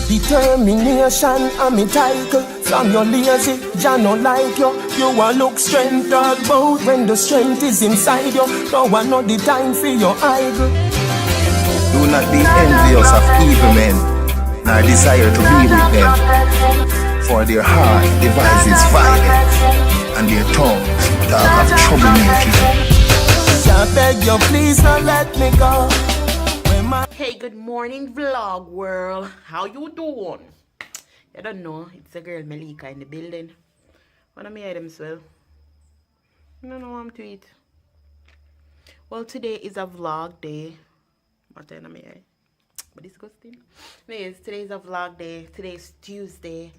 Determination and me title. From your lazy, ya no like you. You a look strength about when the strength is inside you. No one know the time for your idol. Do not be envious of evil men, nor desire to be with them. For their heart devises violence, and their tongue talk of troublemaking. I beg you, please don't let me go. Hey, good morning vlog world. How you doing? I don't know. It's the girl Melika in the building. Wanna me them swell? I don't know what I'm to eat. Well, today is a vlog day. What am I? But disgusting. Anyways, today is a vlog day. Today is Tuesday.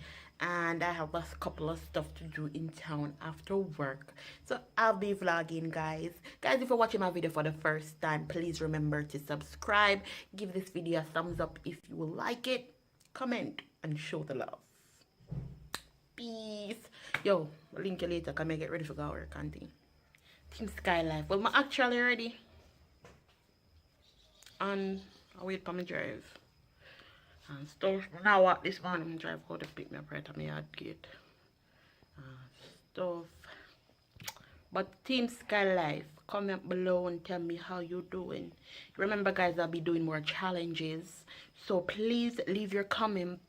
And I have a couple of stuff to do in town after work, so I'll be vlogging, guys. If you're watching my video for the first time, please remember to subscribe, give this video a thumbs up if you like it, comment and show the love. Peace. Yo, I'll link you later. Can I get ready for go work and thing. Team Skylife. Well, I'm actually ready, and I wait for my drive and stuff. Now what this morning I drive go to pick me up right at my yard gate stuff. But Team Skylife, comment below and tell me how you doing. Remember, guys, I'll be doing more challenges, so please leave your comments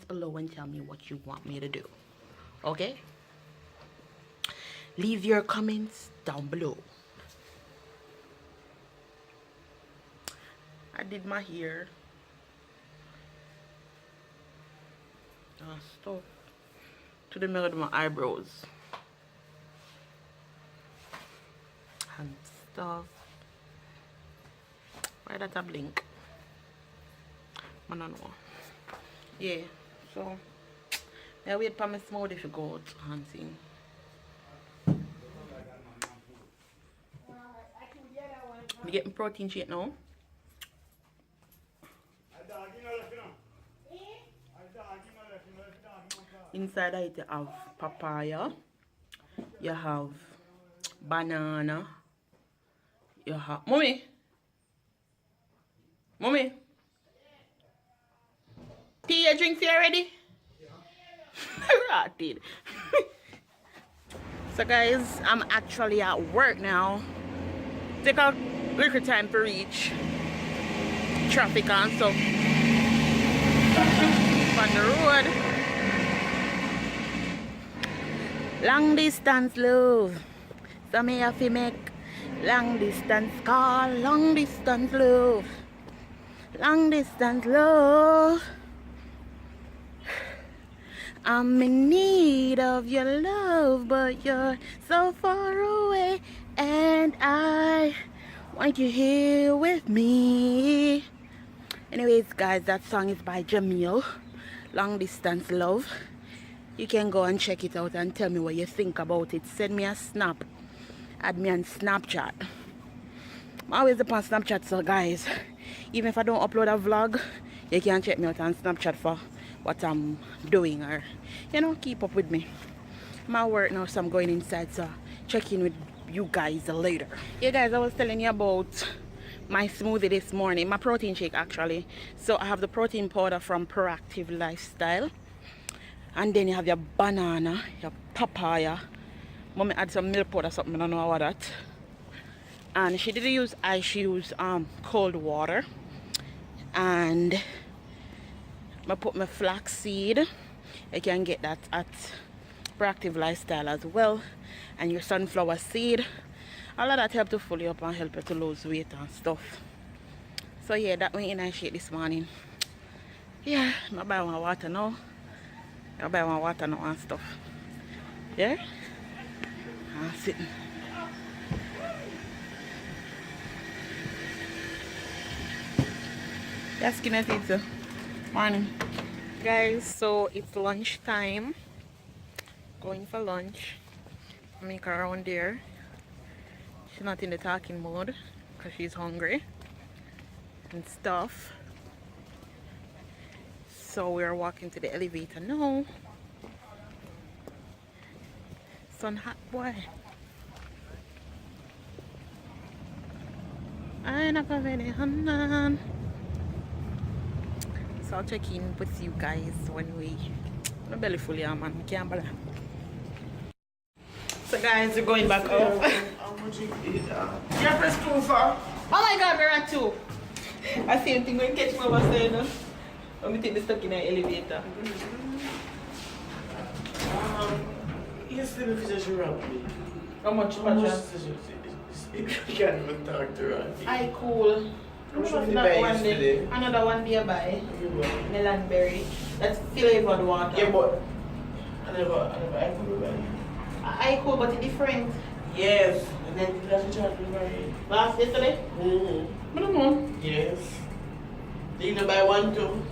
below and tell me what you want me to do. Okay, leave your comments down below. I did my hair. Stuff to the middle of my eyebrows and stuff. Why that a blink? I don't know. Yeah, so I wait for my smoothie to go out and sing. I'm getting protein shake now. Inside it you have papaya, you have banana, you have mommy, tea your drinks here already? Yeah. Rotted. So guys, I'm actually at work now. Take a little time to reach traffic and stuff on the road. Long distance love, so me have to make long distance call, long distance love, long distance love. I'm in need of your love, but you're so far away, and I want you here with me. Anyways, guys, that song is by Jamil, Long Distance Love. You can go and check it out and tell me what you think about it. Send me a snap. Add me on Snapchat. I'm always up on Snapchat, so guys, even if I don't upload a vlog, you can check me out on Snapchat for what I'm doing, or, you know, keep up with me. I'm at work now, so I'm going inside, so check in with you guys later. Yeah, guys, I was telling you about my smoothie this morning, my protein shake actually. So I have the protein powder from Proactive Lifestyle. And then you have your banana, your papaya. Mommy add some milk powder, something, I don't know what that. And she didn't use ice, she used cold water. And I put my flax seed. You can get that at Proactive Lifestyle as well. And your sunflower seed. All of that help to fill you up and help you to lose weight and stuff. So yeah, that went in I shake this morning. Yeah, I buy my water now. I buy my water now and stuff. Yeah? I'm sitting. That's skin pizza. Morning. Guys, so it's lunch time. Going for lunch. Make her around there. She's not in the talking mode because she's hungry and stuff. So we're walking to the elevator now. Sun hot boy. I never really So I'll check in with you guys when my belly full, yeah, man. I can't believe. So guys, we're going back up. How much you eat? Yeah, press 2 for. Oh my god, we're at 2. I same thing when catch me over there, no? Let me take the stuck in the elevator. You still just around me. How much? You can't even talk to her. I cool. How much did you buy yesterday? Another one nearby. Melonberry. That's flavored water. Yeah, but I never could buy. I cool, but it's different. Yes, and then you have to charge me right. Last yesterday? I don't know. Yes. You need to buy one too.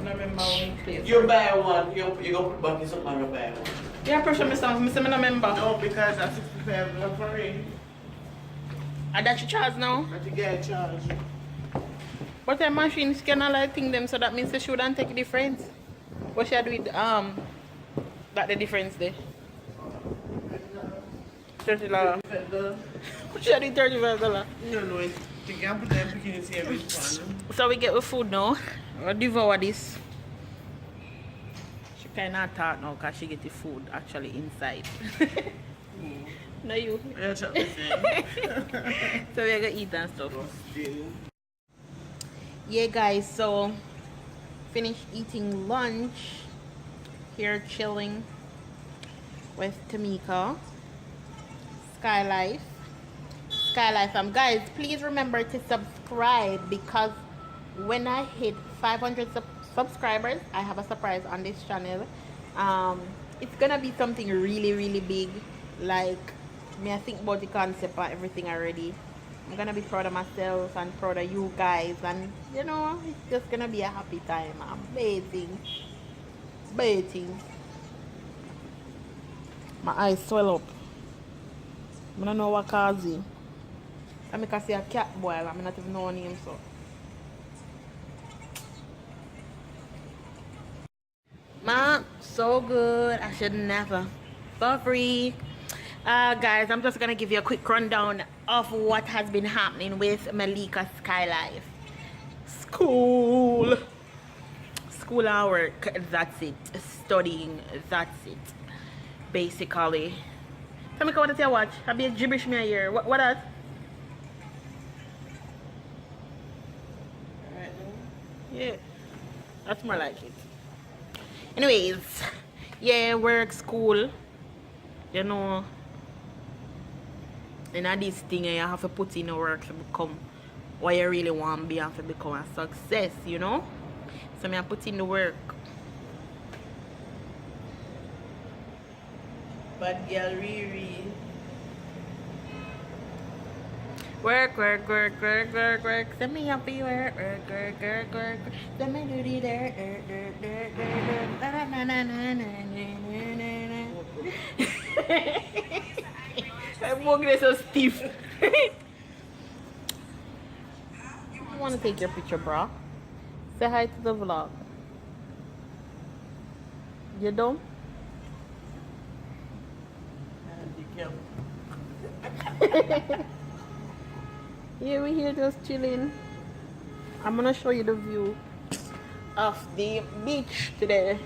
I don't remember when we played. You buy one, you go put back in something and you buy one. Yeah, pressure me some. I don't remember. No, because that's 65 for it. And that you charge now? That you get charged. But the machine scan all I think them, so that means they shouldn't take the difference. What should I do with that the difference there? $30. What should I do $35? You know, you can put them picking the every one. So we get with food now. We'll devour this. She cannot talk now because she get the food actually inside. No, you. Yeah, chat the same. So we're gonna eat and stuff. Yeah, guys, so finished eating lunch. Here chilling with Tamika. Skylife. Guys, please remember to subscribe because when I hit 500 subscribers, I have a surprise on this channel. It's gonna be something really, really big. Like, I think about the concept and everything already. I'm gonna be proud of myself and proud of you guys, and you know, it's just gonna be a happy time. I'm bathing. My eyes swell up. I don't know what cause it. I make see a cat boy, I not even know him, so. Man, so good. I should never. For free. Guys, I'm just gonna give you a quick rundown of what has been happening with Melicaskylife. School and work, that's it. Studying, that's it. Basically. Tell me what to watch. I'll be a gibberish me here. What else? Yeah, that's more like it. Anyways, yeah, work, school, you know, and this thing you have to put in the work to become what you really want to be and to become a success, you know. So I put in the work. Bad girl, Riri. Work. Send me up your work. Send me do the dirt. I'm walking so stiff. I want to take your picture, bro. Say hi to the vlog. You don't? Yeah, we're here just chilling. I'm gonna show you the view of the beach today.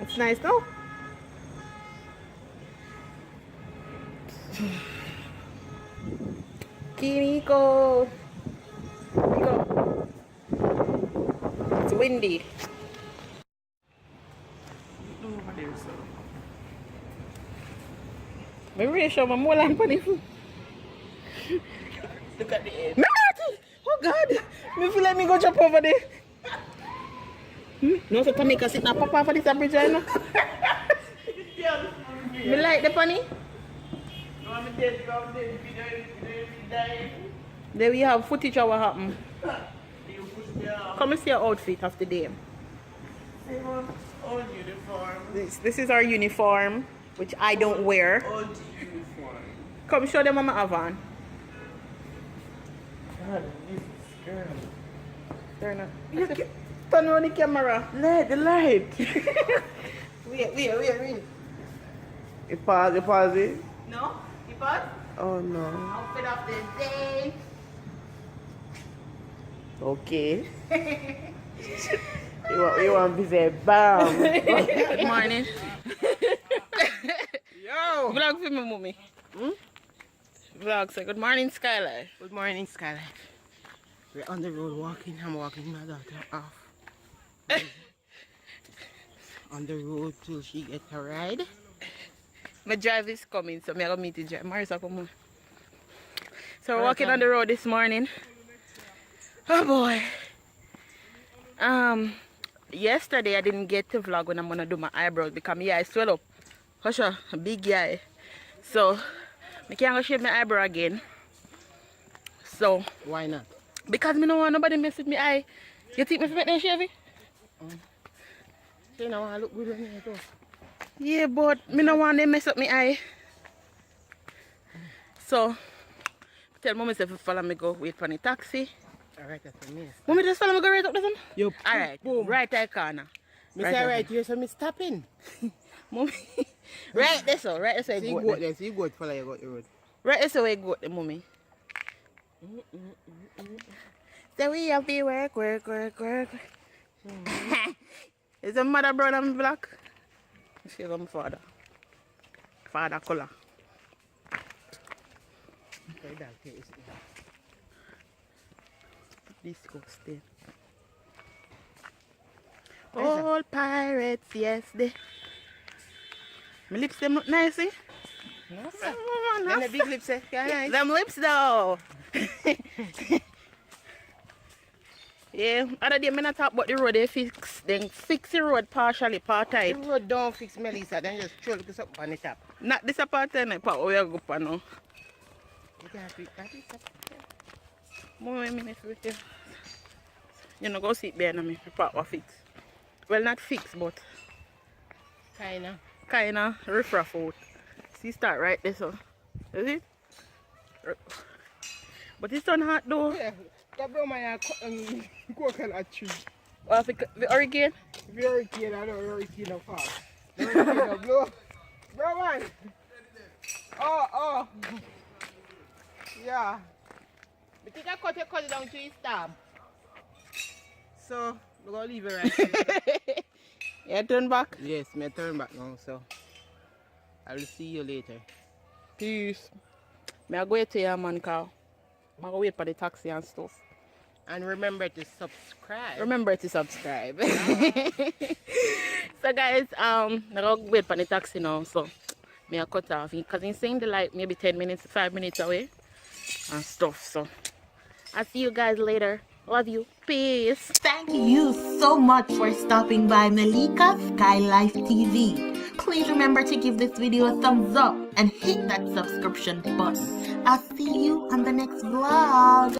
It's nice, no? Kiniko. Go. It's windy. Maybe show my more lamp on it. Look at the end. Oh God! Me feel like me go jump over there. No, so Tamika sit now papa for this bridge, you know. Me like the funny. There we have footage of what happened. Come and see your outfit of the day. Old uniform. This is our uniform, which I don't wear. Old uniform. Come show them Mama Avan. God, this is girl. Turn up. Turn on the camera. Light, the light. Wait. You pause it. No? You pause? Oh no. Outfit of the day. Okay. you want to say bam. Good morning. Yo! Vlog for me, mommy. Vlog say good morning, Skylife. Good morning, Skylife. We're on the road walking. I'm walking my daughter off. On the road till she gets a ride. My drive is coming, so I'm going to meet the drive. Marisa, come on. So we're walking on the road this morning. Oh boy. Yesterday I didn't get to vlog when I'm gonna do my eyebrows because my eye swell up. Hush, a big eye. So I can't go shave my eyebrow again. So Why not? because me don't want nobody mess with my eye. You think me to make them shave it? So now I look good on me too. Yeah, but me don't want them mess up my eye. So tell mommy if you follow me go wait for the taxi. Alright, that's for me. Mommy just follow me go right up this one? Yo, Alright, boom. right eye corner. Me say right here, so me stopping. Mommy. Right this way, right this way. See you go there, see you go follow you go the road. Right this way go the mommy. So we have to work. Is the mother brown and black? She's my father. Father color. Disgusting. All pirates, yes they. My lips them look nice, eh? No, sir. Then the big lips, nice. Them lips though. Yeah, other day I not talk about the road they fix. Then fix the road partially, part The tight. road don't fix Melissa, then just throw this up on the top. Not this part tight, part where you go for now. You can fix that. More minutes with you. You know, go sit behind me. The part was fix. Well, not fix, but kinda riff-raff out. See, start right there, so. Is it? But it's not hot though. Yeah, that bro my coconut tree. Oh, the hurricane? If you're hurricane, I know hurricane of fall. Hurricane of blow. Bro man. Oh. Yeah. I think I cut it down to his stab. So, we're going to leave it right here. Yeah, turn back. Yes, me turn back now, so I will see you later. Peace. May I go to your man car? I'm going to wait for the taxi and stuff. And remember to subscribe. So guys, I'm going to wait for the taxi now, so may I cut off because he's saying the like maybe 10 minutes, 5 minutes away and stuff. So I'll see you guys later. Love you. Peace. Thank you so much for stopping by Melicaskylife TV. Please remember to give this video a thumbs up and hit that subscription button. I'll see you on the next vlog.